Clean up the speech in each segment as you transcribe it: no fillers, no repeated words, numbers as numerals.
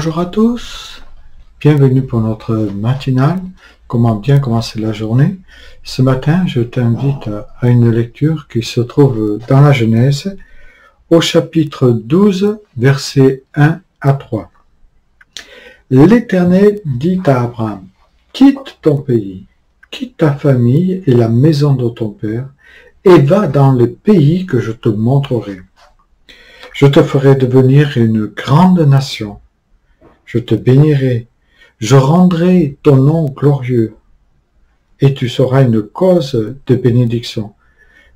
Bonjour à tous, bienvenue pour notre matinale, comment bien commencer la journée. Ce matin, je t'invite à une lecture qui se trouve dans la Genèse, au chapitre 12, versets 1 à 3. L'Éternel dit à Abraham, « Quitte ton pays, quitte ta famille et la maison de ton père, et va dans le pays que je te montrerai. Je te ferai devenir une grande nation. Je te bénirai, je rendrai ton nom glorieux, et tu seras une cause de bénédiction.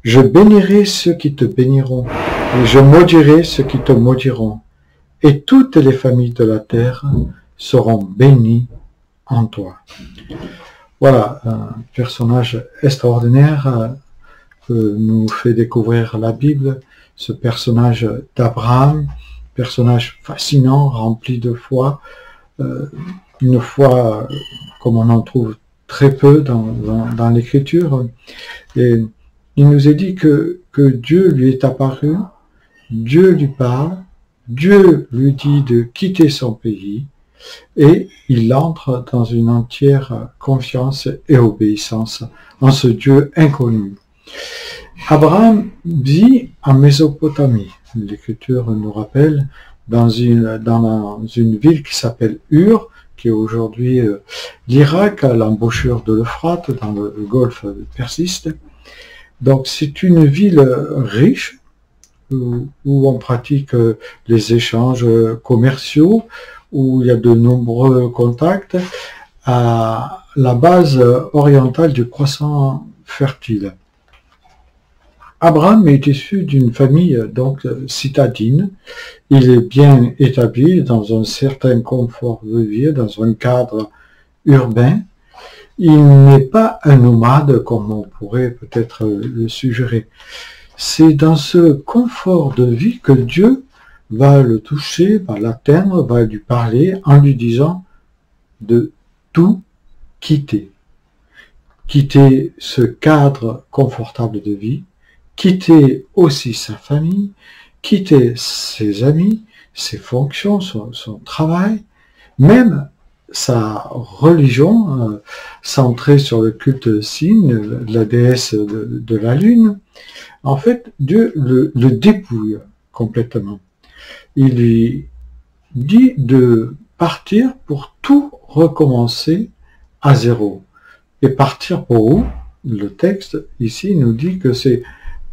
Je bénirai ceux qui te béniront, et je maudirai ceux qui te maudiront, et toutes les familles de la terre seront bénies en toi. » Voilà, un personnage extraordinaire nous fait découvrir la Bible, ce personnage d'Abraham, personnage fascinant, rempli de foi, une foi comme on en trouve très peu dans l'Écriture. Et il nous est dit que Dieu lui est apparu, Dieu lui parle, Dieu lui dit de quitter son pays, et il entre dans une entière confiance et obéissance en ce Dieu inconnu. Abraham vit en Mésopotamie. L'Écriture nous rappelle dans une ville qui s'appelle Ur, qui est aujourd'hui l'Irak, à l'embouchure de l'Euphrate, dans le golfe Persiste. Donc c'est une ville riche, où on pratique les échanges commerciaux, où il y a de nombreux contacts, à la base orientale du croissant fertile. Abraham est issu d'une famille donc citadine. Il est bien établi dans un certain confort de vie, dans un cadre urbain. Il n'est pas un nomade comme on pourrait peut-être le suggérer. C'est dans ce confort de vie que Dieu va le toucher, va l'atteindre, va lui parler en lui disant de tout quitter. Quitter ce cadre confortable de vie, quitter aussi sa famille, quitter ses amis, ses fonctions, son travail, même sa religion, centrée sur le culte Sin, la déesse de la lune. En fait, Dieu le dépouille complètement. Il lui dit de partir pour tout recommencer à zéro. Et partir pour où? Le texte ici nous dit que c'est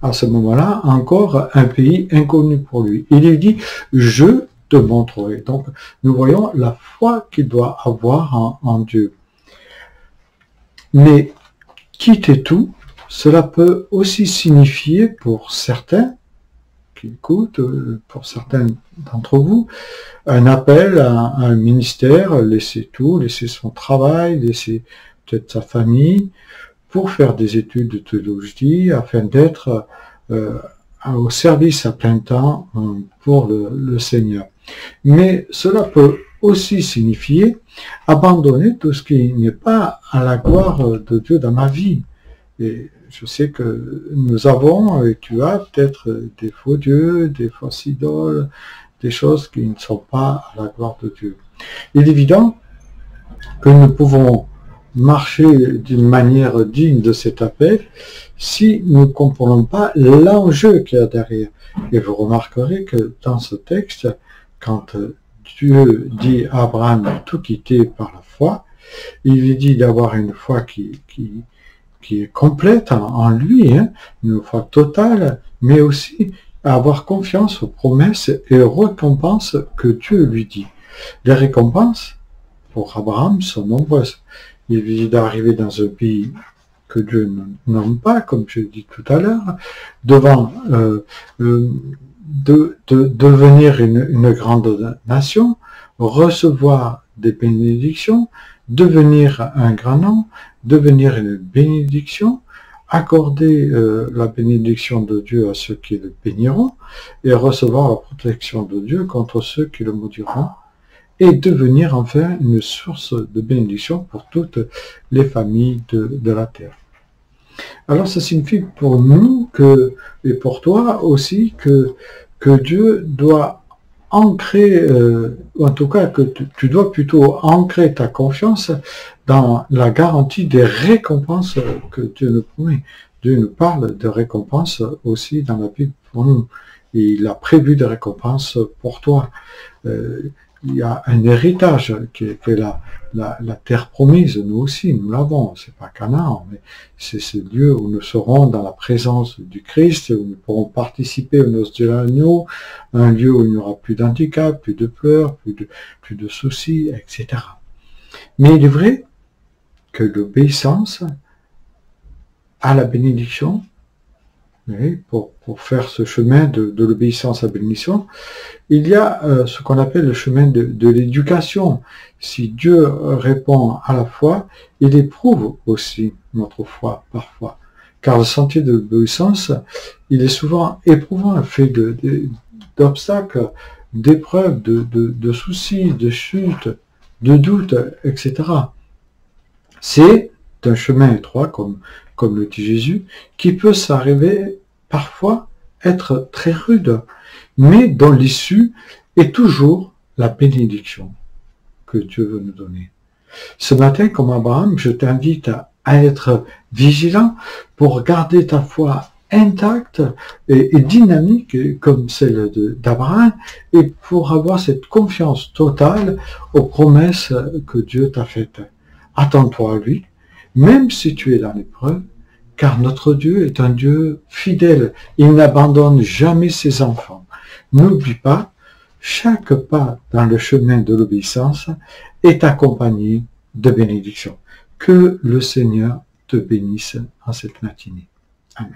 à ce moment-là encore un pays inconnu pour lui. Il lui dit « Je te montrerai ». Donc nous voyons la foi qu'il doit avoir en Dieu. Mais quitter tout, cela peut aussi signifier pour certains qui écoutent, pour certains d'entre vous, un appel à un ministère, laisser tout, laisser son travail, laisser peut-être sa famille, pour faire des études de théologie, afin d'être au service à plein temps pour le Seigneur. Mais cela peut aussi signifier abandonner tout ce qui n'est pas à la gloire de Dieu dans ma vie. Et je sais que nous avons, et tu as peut-être des faux dieux, des fausses idoles, des choses qui ne sont pas à la gloire de Dieu. Il est évident que nous pouvons marcher d'une manière digne de cet appel si nous ne comprenons pas l'enjeu qu'il y a derrière. Et vous remarquerez que dans ce texte, quand Dieu dit à Abraham de tout quitter par la foi, il lui dit d'avoir une foi qui est complète en lui, une foi totale, mais aussi avoir confiance aux promesses et aux récompenses que Dieu lui dit. Les récompenses, pour Abraham, sont nombreuses. Il lui dit d'arriver dans un pays que Dieu ne nomme pas, comme je l'ai dit tout à l'heure, devant devenir une grande nation, recevoir des bénédictions, devenir un grand nom, devenir une bénédiction, accorder la bénédiction de Dieu à ceux qui le béniront, et recevoir la protection de Dieu contre ceux qui le maudiront, et devenir enfin une source de bénédiction pour toutes les familles de la terre. Alors ça signifie pour nous et pour toi aussi que Dieu doit ancrer, ou en tout cas que tu dois plutôt ancrer ta confiance dans la garantie des récompenses que Dieu nous promet. Dieu nous parle de récompenses aussi dans la Bible pour nous. Il a prévu des récompenses pour toi. Il y a un héritage qui est la terre promise. Nous aussi, nous l'avons. C'est pas Canaan, mais c'est ce lieu où nous serons dans la présence du Christ, où nous pourrons participer aux noces de l'agneau, un lieu où il n'y aura plus d'handicap, plus de pleurs, plus de soucis, etc. Mais il est vrai que l'obéissance à la bénédiction, pour faire ce chemin de l'obéissance à la bénédiction, il y a ce qu'on appelle le chemin de l'éducation. Si Dieu répond à la foi, il éprouve aussi notre foi parfois. Car le sentier de l'obéissance, il est souvent éprouvant, fait d'obstacles, d'épreuves, de soucis, de chutes, de doutes, etc. C'est un chemin étroit, comme le dit Jésus, qui peut s'arriver parfois être très rude, mais dont l'issue est toujours la bénédiction que Dieu veut nous donner. Ce matin, comme Abraham, je t'invite à être vigilant pour garder ta foi intacte et dynamique comme celle d'Abraham, et pour avoir cette confiance totale aux promesses que Dieu t'a faites. Attends-toi à lui, même si tu es dans l'épreuve, car notre Dieu est un Dieu fidèle. Il n'abandonne jamais ses enfants. N'oublie pas, chaque pas dans le chemin de l'obéissance est accompagné de bénédictions. Que le Seigneur te bénisse en cette matinée. Amen.